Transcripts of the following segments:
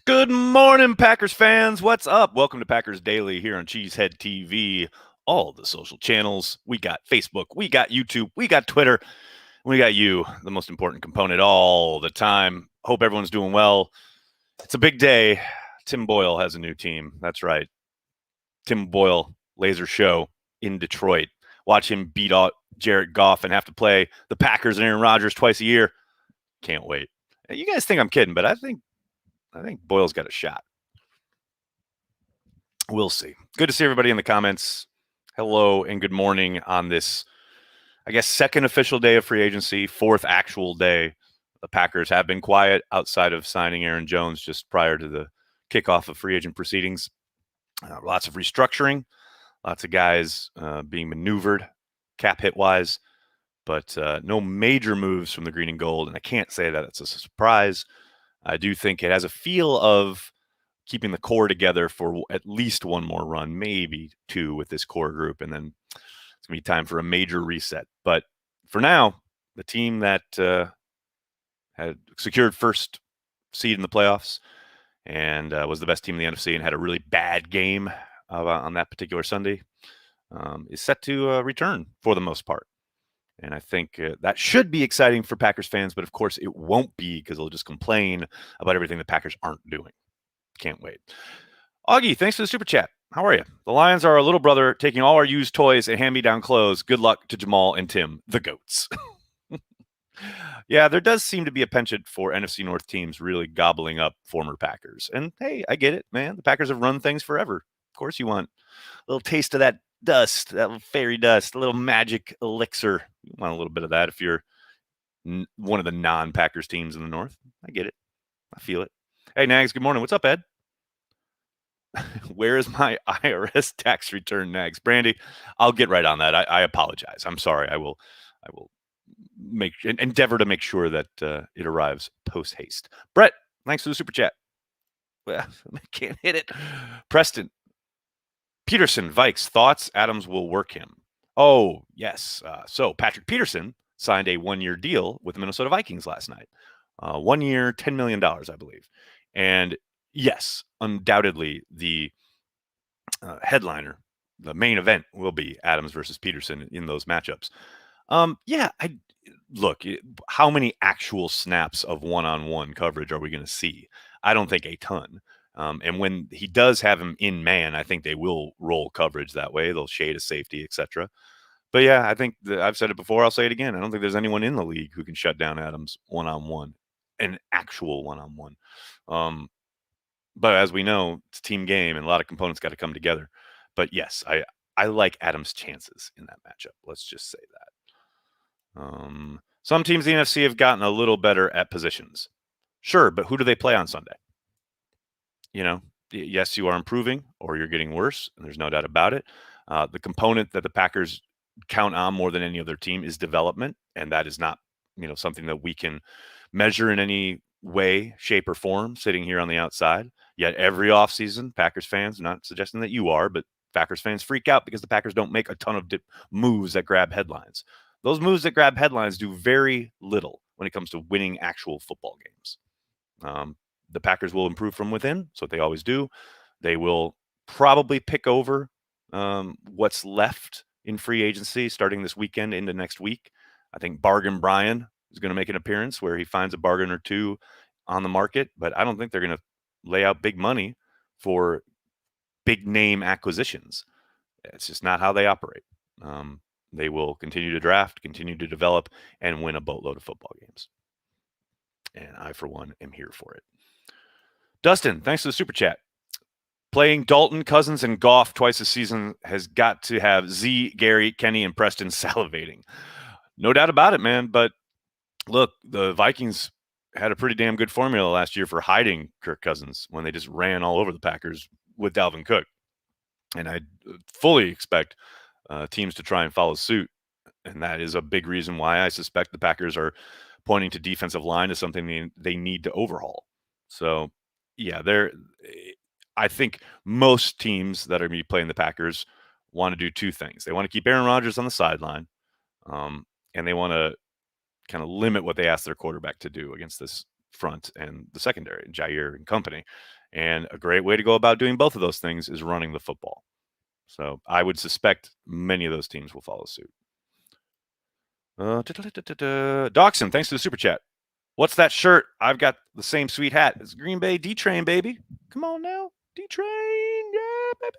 Good morning, Packers fans. What's up? Welcome to Packers Daily here on Cheesehead TV. All the social channels. We got Facebook, we got YouTube, we got Twitter, we got you, the most important component all the time. Hope everyone's doing well. It's a big day. Tim Boyle has a new team. That's right. Tim Boyle, laser show in Detroit. Watch him beat out Jared Goff and have to play the Packers and Aaron Rodgers twice a year. Can't wait. You guys think I'm kidding, but I think Boyle's got a shot. We'll see. Good to see everybody in the comments. Hello and good morning on this, I guess, second official day of free agency, fourth actual day. The Packers have been quiet outside of signing Aaron Jones just prior to the kickoff of free agent proceedings. Lots of restructuring, lots of guys being maneuvered cap hit wise, but no major moves from the green and gold. And I can't say that it's a surprise. I do think it has a feel of keeping the core together for at least one more run, maybe two with this core group. And then it's going to be time for a major reset. But for now, the team that had secured first seed in the playoffs and was the best team in the NFC and had a really bad game on that particular Sunday is set to return for the most part. And I think that should be exciting for Packers fans, but of course it won't be because they'll just complain about everything the Packers aren't doing. Can't wait. Augie, thanks for the super chat. How are you? The Lions are our little brother taking all our used toys and hand-me-down clothes. Good luck to Jamal and Tim, the GOATs. Yeah, there does seem to be a penchant for NFC North teams really gobbling up former Packers. And hey, I get it, man. The Packers have run things forever. Of course you want a little taste of that dust, that little fairy dust, a little magic elixir. You want a little bit of that if you're one of the non-Packers teams in the North. I get it. I feel it. Hey, Nags, good morning. What's up, Ed? Where is my IRS tax return, Nags? Brandy, I'll get right on that. I apologize. I'm sorry. I will endeavor to make sure that it arrives post haste. Brett, thanks for the super chat. Well, I can't hit it. Preston, Peterson, Vikes, thoughts? Adams will work him. Oh, yes. So Patrick Peterson signed a one-year deal with the Minnesota Vikings last night. 1 year, $10 million, I believe. And yes, undoubtedly the headliner, the main event will be Adams versus Peterson in those matchups. Look, how many actual snaps of one-on-one coverage are we going to see? I don't think a ton. And when he does have him in man, I think they will roll coverage that way. They'll shade a safety, etc. But yeah, I think I've said it before. I'll say it again. I don't think there's anyone in the league who can shut down Adams one-on-one, an actual one-on-one. But as we know, it's a team game and a lot of components got to come together. But yes, I like Adams' chances in that matchup. Let's just say that. Some teams in the NFC have gotten a little better at positions. Sure, but who do they play on Sunday? You know, yes, you are improving or you're getting worse, and there's no doubt about it. The component that the Packers count on more than any other team is development, and that is not, something that we can measure in any way, shape, or form sitting here on the outside. Yet every offseason, Packers fans, not suggesting that you are, but Packers fans freak out because the Packers don't make a ton of moves that grab headlines. Those moves that grab headlines do very little when it comes to winning actual football games. The Packers will improve from within. That's what they always do. They will probably pick over what's left in free agency starting this weekend into next week. I think Bargain Brian is going to make an appearance where he finds a bargain or two on the market, but I don't think they're going to lay out big money for big name acquisitions. It's just not how they operate. They will continue to draft, continue to develop, and win a boatload of football games. And I, for one, am here for it. Dustin, thanks for the super chat. Playing Dalton, Cousins, and Goff twice a season has got to have Z, Gary, Kenny, and Preston salivating. No doubt about it, man. But look, the Vikings had a pretty damn good formula last year for hiding Kirk Cousins when they just ran all over the Packers with Dalvin Cook. And I fully expect teams to try and follow suit. And that is a big reason why I suspect the Packers are pointing to defensive line as something they need to overhaul. So, yeah, I think most teams that are going to be playing the Packers want to do two things. They want to keep Aaron Rodgers on the sideline, and they want to kind of limit what they ask their quarterback to do against this front and the secondary, Jair and company. And a great way to go about doing both of those things is running the football. So I would suspect many of those teams will follow suit. Dawson, thanks for the super chat. What's that shirt? I've got the same sweet hat. It's Green Bay D-Train, baby. Come on now. D-Train. Yeah, baby.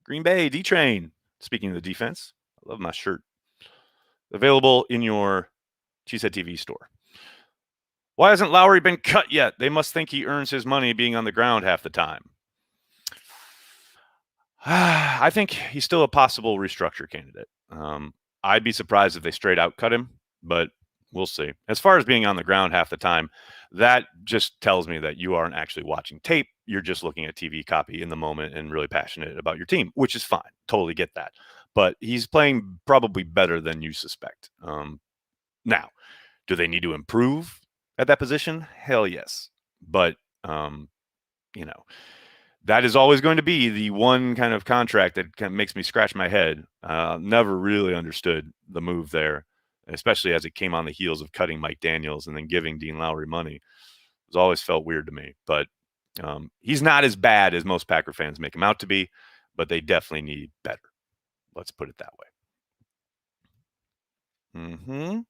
Green Bay D-Train. Speaking of the defense, I love my shirt. Available in your Cheesehead TV store. Why hasn't Lowry been cut yet? They must think he earns his money being on the ground half the time. I think he's still a possible restructure candidate. I'd be surprised if they straight out cut him, but we'll see. As far as being on the ground half the time, that just tells me that you aren't actually watching tape. You're just looking at TV copy in the moment and really passionate about your team, which is fine. Totally get that. But he's playing probably better than you suspect. Now, do they need to improve at that position? Hell yes. But, that is always going to be the one kind of contract that kind of makes me scratch my head. Never really understood the move there, especially as it came on the heels of cutting Mike Daniels and then giving Dean Lowry money. It's always felt weird to me. But he's not as bad as most Packer fans make him out to be, but they definitely need better. Let's put it that way.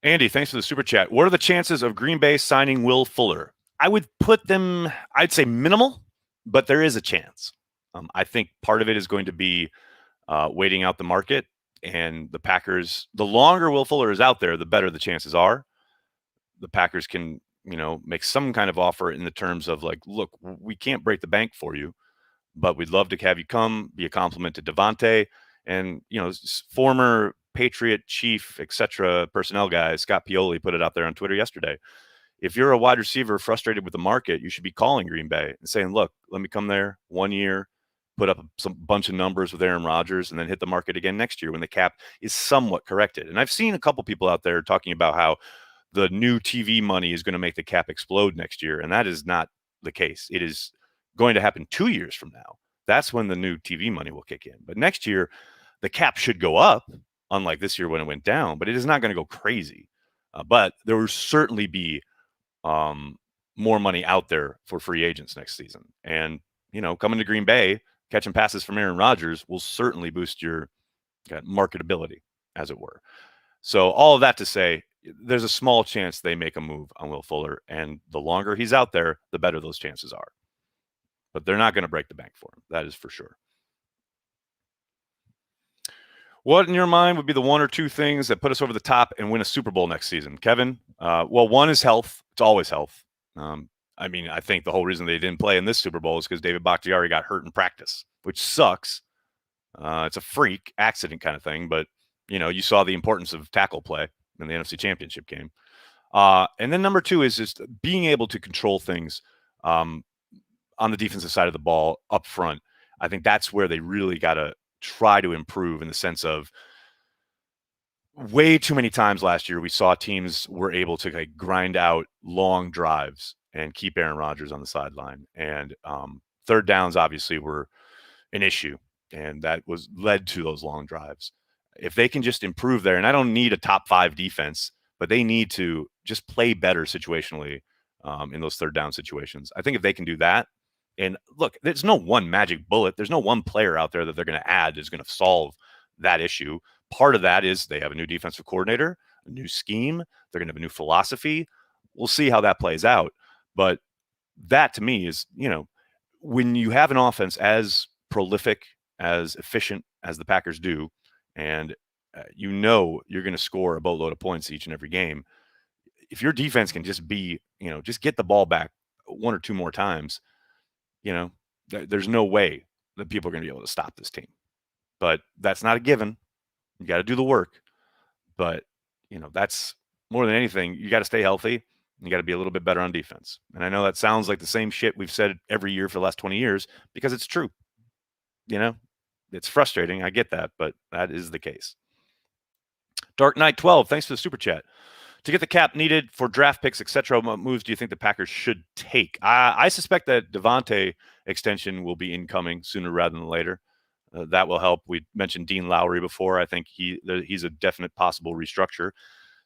Andy, thanks for the super chat. What are the chances of Green Bay signing Will Fuller? I would put them, I'd say minimal, but there is a chance. I think part of it is going to be waiting out the market, and the Packers, the longer Will Fuller is out there, the better the chances are. The Packers can, make some kind of offer in the terms of like, look, we can't break the bank for you, but we'd love to have you come, be a compliment to Devontae. And, former Patriot chief, etc. personnel guy, Scott Pioli, put it out there on Twitter yesterday. If you're a wide receiver frustrated with the market, you should be calling Green Bay and saying, look, let me come there 1 year, put up some bunch of numbers with Aaron Rodgers, and then hit the market again next year when the cap is somewhat corrected. And I've seen a couple people out there talking about how the new TV money is going to make the cap explode next year. And that is not the case. It is going to happen 2 years from now. That's when the new TV money will kick in. But next year, the cap should go up, unlike this year when it went down, but it is not going to go crazy. But there will certainly be more money out there for free agents next season. And, coming to Green Bay, catching passes from Aaron Rodgers will certainly boost your marketability, as it were. So all of that to say, there's a small chance they make a move on Will Fuller. And the longer he's out there, the better those chances are. But they're not going to break the bank for him. That is for sure. What in your mind would be the one or two things that put us over the top and win a Super Bowl next season? Kevin, well, one is health. It's always health. I think the whole reason they didn't play in this Super Bowl is because David Bakhtiari got hurt in practice, which sucks. It's a freak accident kind of thing, but, you saw the importance of tackle play in the NFC Championship game. And then number two is just being able to control things on the defensive side of the ball up front. I think that's where they really got to try to improve, in the sense of way too many times last year we saw teams were able to grind out long drives and keep Aaron Rodgers on the sideline. And third downs obviously were an issue, and that was led to those long drives. If they can just improve there, and I don't need a top 5 defense, but they need to just play better situationally in those third down situations. I think if they can do that, and look, there's no one magic bullet. There's no one player out there that they're going to add that's going to solve that issue. Part of that is they have a new defensive coordinator, a new scheme. They're going to have a new philosophy. We'll see how that plays out. But that to me is, when you have an offense as prolific, as efficient as the Packers do, and you're going to score a boatload of points each and every game. If your defense can just be, just get the ball back 1 or 2 more times, there's no way that people are going to be able to stop this team. But that's not a given. You got to do the work. But, that's more than anything. You got to stay healthy. You got to be a little bit better on defense. And I know that sounds like the same shit we've said every year for the last 20 years because it's true. It's frustrating. I get that, but that is the case. Dark Knight 12, thanks for the super chat. To get the cap needed for draft picks, etc., what moves do you think the Packers should take? I suspect that Devontae extension will be incoming sooner rather than later. That will help. We mentioned Dean Lowry before. I think he's a definite possible restructure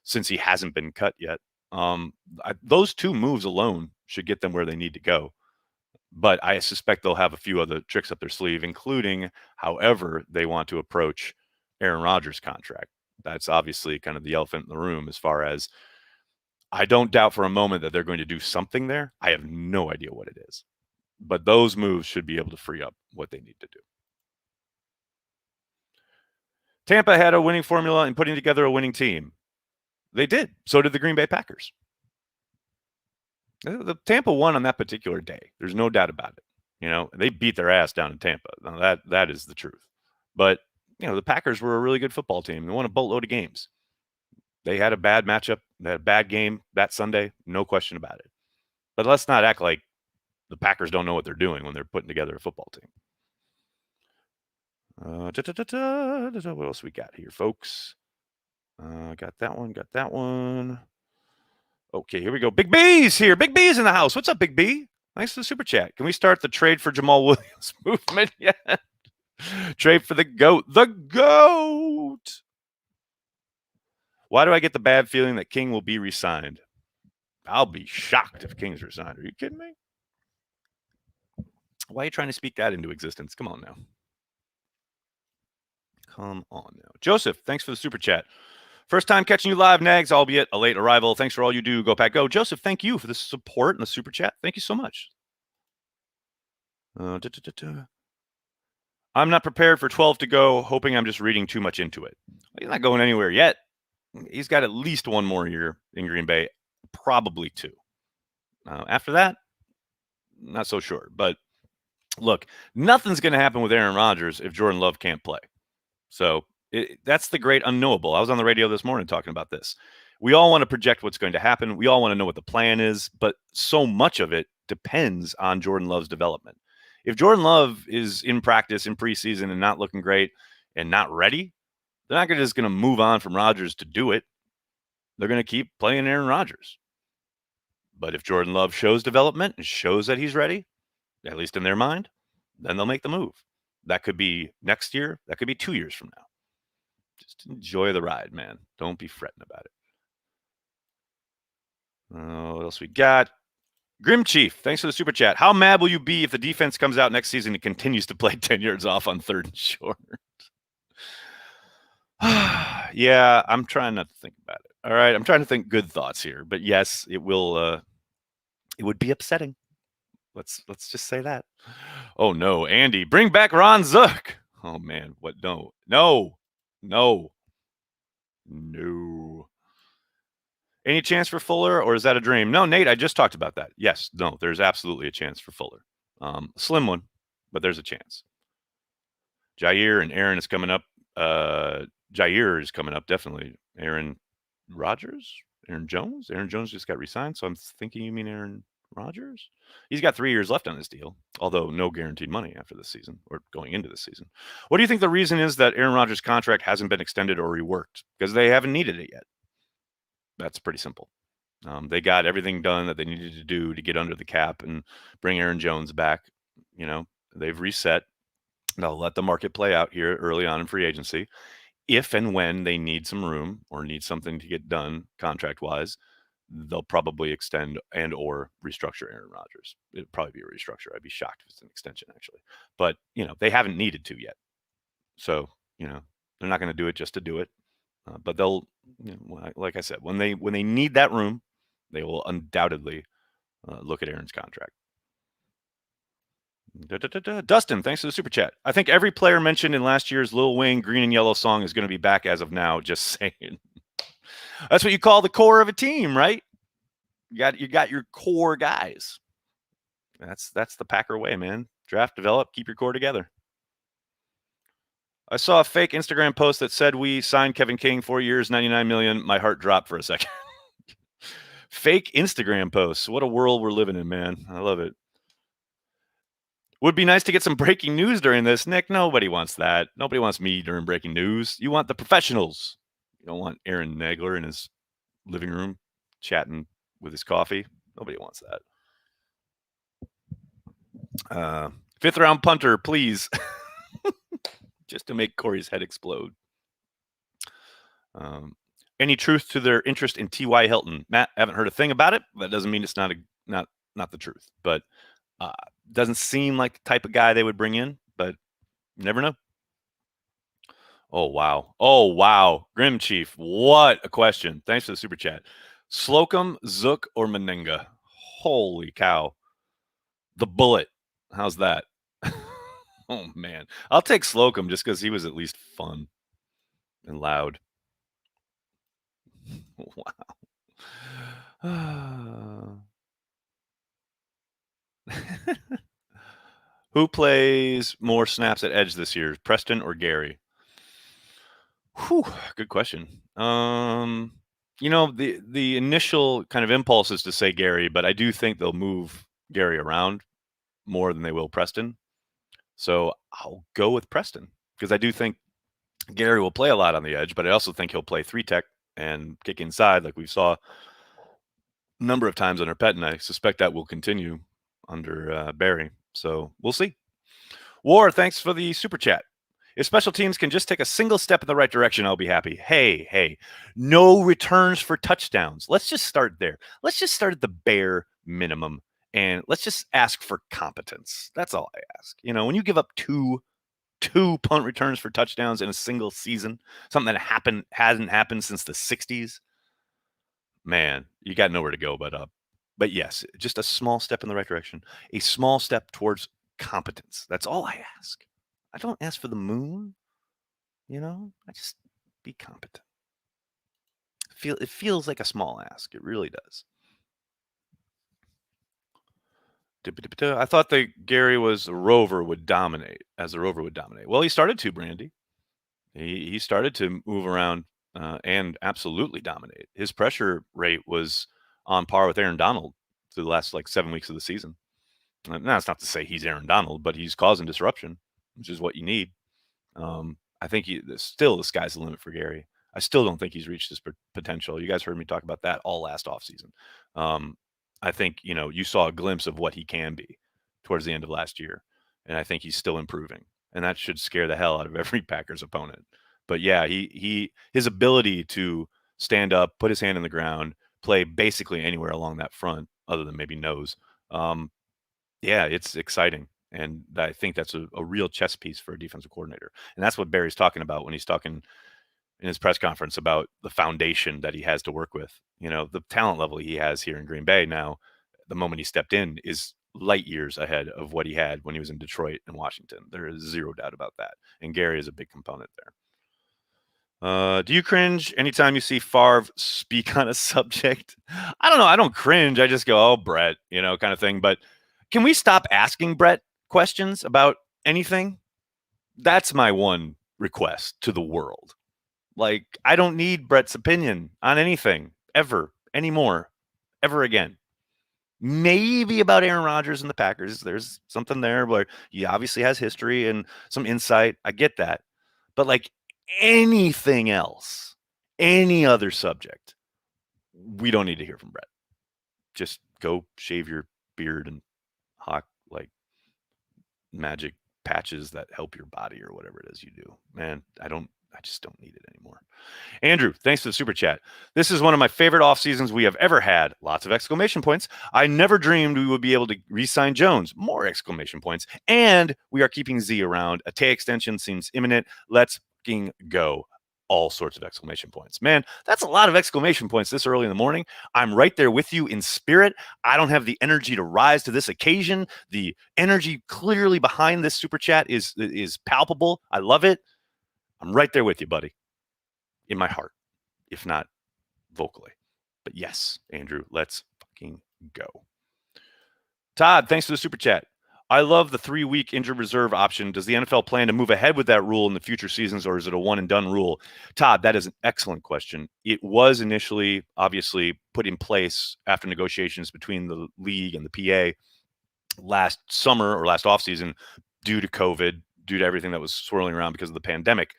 since he hasn't been cut yet. Those two moves alone should get them where they need to go. But I suspect they'll have a few other tricks up their sleeve, including however they want to approach Aaron Rodgers' contract. That's obviously kind of the elephant in the room as far as I don't doubt for a moment that they're going to do something there. I have no idea what it is. But those moves should be able to free up what they need to do. Tampa had a winning formula in putting together a winning team. They did. So did the Green Bay Packers. The Tampa won on that particular day. There's no doubt about it. They beat their ass down in Tampa. Now that is the truth. But, the Packers were a really good football team. They won a boatload of games. They had a bad matchup. They had a bad game that Sunday. No question about it. But let's not act like the Packers don't know what they're doing when they're putting together a football team. What else we got here, folks? Got that one. Okay, here we go. Big B's here. Big B's in the house. What's up, Big B? Thanks for the super chat. Can we start the trade for Jamal Williams movement yet? Trade for the GOAT. The GOAT! Why do I get the bad feeling that King will be re-signed? I'll be shocked if King's re-signed. Are you kidding me? Why are you trying to speak that into existence? Come on now. Joseph, thanks for the super chat. First time catching you live, Nags, albeit a late arrival. Thanks for all you do. Go Pack Go. Joseph, thank you for the support and the super chat. Thank you so much. I'm not prepared for 12 to go, hoping I'm just reading too much into it. He's not going anywhere yet. He's got at least one more year in Green Bay, probably two. After that, not so sure. But look, nothing's going to happen with Aaron Rodgers if Jordan Love can't play. So that's the great unknowable. I was on the radio this morning talking about this. We all want to project what's going to happen. We all want to know what the plan is, but so much of it depends on Jordan Love's development. If Jordan Love is in practice in preseason and not looking great and not ready, they're not just going to move on from Rodgers to do it. They're going to keep playing Aaron Rodgers. But if Jordan Love shows development and shows that he's ready, at least in their mind, then they'll make the move. That could be next year. That could be 2 years from now. Just enjoy the ride, man. Don't be fretting about it. What else we got? Grim Chief, thanks for the super chat. How mad will you be if the defense comes out next season and continues to play 10 yards off on 3rd and short? Yeah, I'm trying not to think about it. All right, I'm trying to think good thoughts here. But yes, it will. It would be upsetting. Let's just say that. Oh no, Andy, bring back Ron Zook. Oh man, what? No. Any chance for Fuller, or is that a dream? No, Nate, I just talked about that. Yes, no, there's absolutely a chance for Fuller. Slim one, but there's a chance. Jair and Aaron is coming up. Jair is coming up, definitely. Aaron Rodgers? Aaron Jones? Aaron Jones just got re-signed, so I'm thinking you mean Aaron Rodgers? He's got 3 years left on this deal, although no guaranteed money after this season or going into this season. What do you think the reason is that Aaron Rodgers' contract hasn't been extended or reworked? Because they haven't needed it yet. That's pretty simple. They got everything done that they needed to do to get under the cap and bring Aaron Jones back. They've reset. They'll let the market play out here early on in free agency. If and when they need some room or need something to get done contract-wise, they'll probably extend and or restructure Aaron Rodgers. It'd probably be a restructure. I'd be shocked if it's an extension, actually. But, they haven't needed to yet. So, they're not going to do it just to do it. But they'll, like I said, when they need that room, they will undoubtedly look at Aaron's contract. Dustin, thanks for the super chat. I think every player mentioned in last year's Lil Wayne Green and Yellow song is going to be back as of now. Just saying. That's what you call the core of a team, right? You got your core guys. That's the Packer way, man. Draft, develop, keep your core together. I saw a fake Instagram post that said we signed Kevin King 4 years, $99 million. My heart dropped for a second. Fake Instagram posts. What a world we're living in, man. I love it. Would be nice to get some breaking news during this. Nick, nobody wants that. Nobody wants me during breaking news. You want the professionals. You don't want Aaron Nagler in his living room chatting with his coffee. Nobody wants that. 5th round punter, please. Just to make Corey's head explode. Any truth to their interest in T.Y. Hilton? Matt, I haven't heard a thing about it. That doesn't mean it's not the truth, but uh, doesn't seem like the type of guy they would bring in, but you never know. Oh, wow. Oh, wow. Grim Chief, what a question. Thanks for the super chat. Slocum, Zook, or Meninga? Holy cow. The Bullet. How's that? Oh, man. I'll take Slocum just because he was at least fun and loud. Wow. Who plays more snaps at edge this year, Preston or Gary? Whew, good question. The initial kind of impulse is to say Gary, but I do think they'll move Gary around more than they will Preston. So I'll go with Preston because I do think Gary will play a lot on the edge, but I also think he'll play 3-tech and kick inside like we saw a number of times under Pettin. I suspect that will continue under Barry. So we'll see. War, thanks for the super chat. If special teams can just take a single step in the right direction, I'll be happy. Hey, no returns for touchdowns. Let's just start there. Let's just start at the bare minimum and let's just ask for competence. That's all I ask. When you give up two punt returns for touchdowns in a single season, something that hasn't happened since the 60s, man, you got nowhere to go but up. But yes, just a small step in the right direction, a small step towards competence. That's all I ask. I don't ask for the moon, I just be competent. It feels like a small ask. It really does. I thought that Gary was a rover would dominate. Well, he started to, Brandy. He started to move around and absolutely dominate. His pressure rate was on par with Aaron Donald through the last 7 weeks of the season. That's not to say he's Aaron Donald, but he's causing disruption, which is what you need. I think still the sky's the limit for Gary. I still don't think he's reached his potential. You guys heard me talk about that all last offseason. I think, you saw a glimpse of what he can be towards the end of last year, and I think he's still improving, and that should scare the hell out of every Packers opponent. But yeah, his ability to stand up, put his hand in the ground, play basically anywhere along that front, other than maybe nose. Yeah, it's exciting. And I think that's a real chess piece for a defensive coordinator. And that's what Barry's talking about when he's talking in his press conference about the foundation that he has to work with. The talent level he has here in Green Bay now, the moment he stepped in, is light years ahead of what he had when he was in Detroit and Washington. There is zero doubt about that. And Gary is a big component there. Do you cringe anytime you see Favre speak on a subject? I don't know. I don't cringe. I just go, oh, Brett, kind of thing. But can we stop asking Brett questions about anything? That's my one request to the world. I don't need Brett's opinion on anything ever anymore, ever again. Maybe about Aaron Rodgers and the Packers. There's something there where he obviously has history and some insight. I get that. But anything else, any other subject, we don't need to hear from Brett. Just go shave your beard and hawk magic patches that help your body or whatever it is you do. Man, I just don't need it anymore. Andrew, thanks for the super chat. This is one of my favorite off seasons we have ever had. Lots of exclamation points. I never dreamed we would be able to re-sign Jones. More exclamation points. And we are keeping Z around. A Tay extension seems imminent. Let's fucking go. All sorts of exclamation points. Man, that's a lot of exclamation points this early in the morning. I'm right there with you in spirit. I don't have the energy to rise to this occasion. The energy clearly behind this super chat is palpable. I love it. I'm right there with you, buddy. In my heart, if not vocally. But yes, Andrew, let's fucking go. Todd, thanks for the super chat. I love the 3-week injured reserve option. Does the NFL plan to move ahead with that rule in the future seasons, or is it a one-and-done rule? Todd, that is an excellent question. It was initially, obviously, put in place after negotiations between the league and the PA last summer or last offseason due to COVID, due to everything that was swirling around because of the pandemic.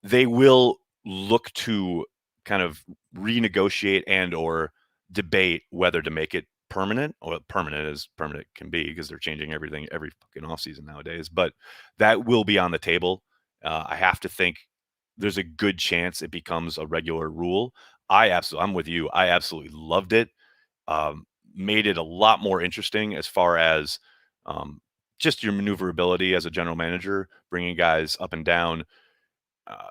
They will look to kind of renegotiate and or debate whether to make it permanent, or permanent as permanent can be because they're changing everything every fucking offseason nowadays. But that will be on the table. I have to think there's a good chance it becomes a regular rule. I'm with you. I absolutely loved it. Um, Made it a lot more interesting as far as um, just your maneuverability as a general manager, bringing guys up and down, uh,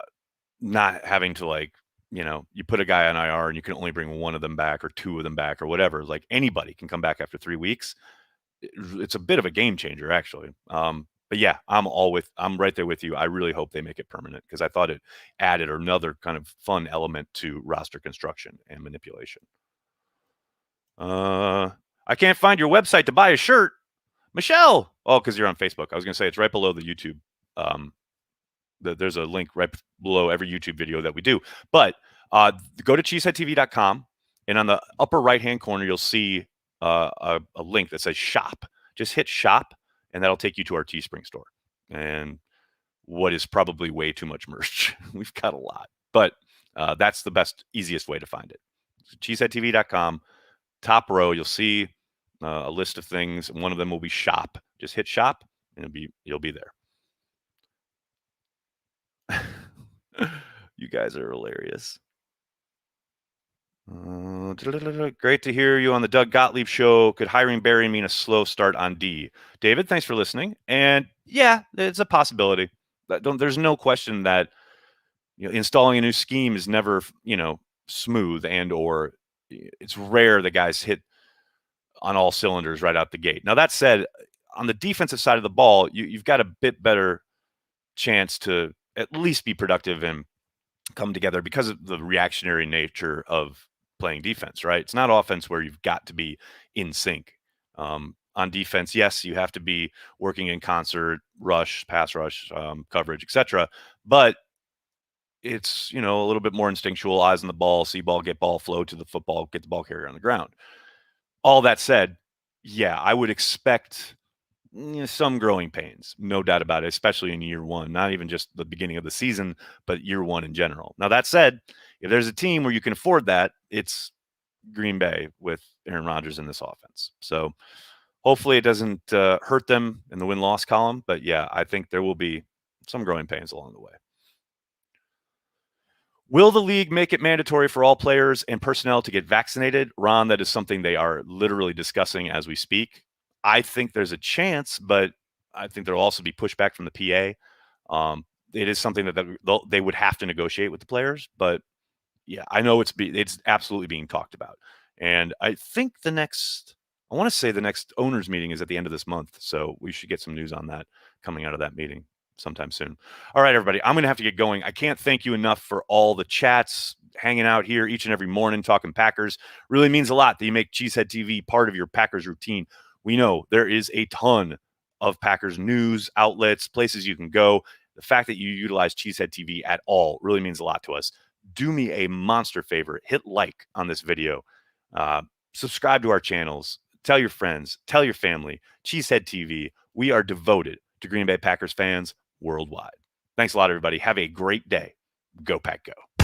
not having to you put a guy on IR and you can only bring one of them back or two of them back or whatever. Like anybody can come back after 3 weeks. It's a bit of a game changer, actually. But yeah, I'm right there with you. I really hope they make it permanent because I thought it added another kind of fun element to roster construction and manipulation. I can't find your website to buy a shirt, Michelle. Oh, because you're on Facebook. I was gonna say it's right below the YouTube. Um, there's a link right below every YouTube video that we do. But go to cheeseheadtv.com, and on the upper right hand corner, you'll see a link that says shop. Just hit shop, and that'll take you to our Teespring store. And what is probably way too much merch. We've got a lot, but that's the best, easiest way to find it. So cheeseheadtv.com, top row, you'll see a list of things, and one of them will be shop. Just hit shop, and you'll be there. You guys are hilarious. Great to hear you on the Doug Gottlieb show. Could hiring Barry mean a slow start on D? David, thanks for listening. And yeah, it's a possibility. There's no question that installing a new scheme is never smooth, and or it's rare that guys hit on all cylinders right out the gate. Now that said, on the defensive side of the ball, you've got a bit better chance to at least be productive and come together because of the reactionary nature of playing defense, right? It's not offense where you've got to be in sync. On defense, yes, you have to be working in concert, rush, pass rush, coverage, etc. But it's a little bit more instinctual, eyes on the ball, see ball, get ball, flow to the football, get the ball carrier on the ground. All that said, yeah, I would expect some growing pains, no doubt about it, especially in year one, not even just the beginning of the season, but year one in general. Now, that said, if there's a team where you can afford that, it's Green Bay with Aaron Rodgers in this offense. So hopefully it doesn't hurt them in the win-loss column. But yeah, I think there will be some growing pains along the way. Will the league make it mandatory for all players and personnel to get vaccinated? Ron, that is something they are literally discussing as we speak. I think there's a chance, but I think there'll also be pushback from the PA. It is something that they would have to negotiate with the players, but yeah, I know it's absolutely being talked about. And I think I want to say the next owners meeting is at the end of this month, so we should get some news on that coming out of that meeting sometime soon. All right, everybody, I'm going to have to get going. I can't thank you enough for all the chats, hanging out here each and every morning, talking Packers. Really means a lot that you make Cheesehead TV part of your Packers routine. We know there is a ton of Packers news outlets, places you can go. The fact that you utilize Cheesehead TV at all really means a lot to us. Do me a monster favor. Hit like on this video. Subscribe to our channels. Tell your friends. Tell your family. Cheesehead TV. We are devoted to Green Bay Packers fans worldwide. Thanks a lot, everybody. Have a great day. Go Pack Go.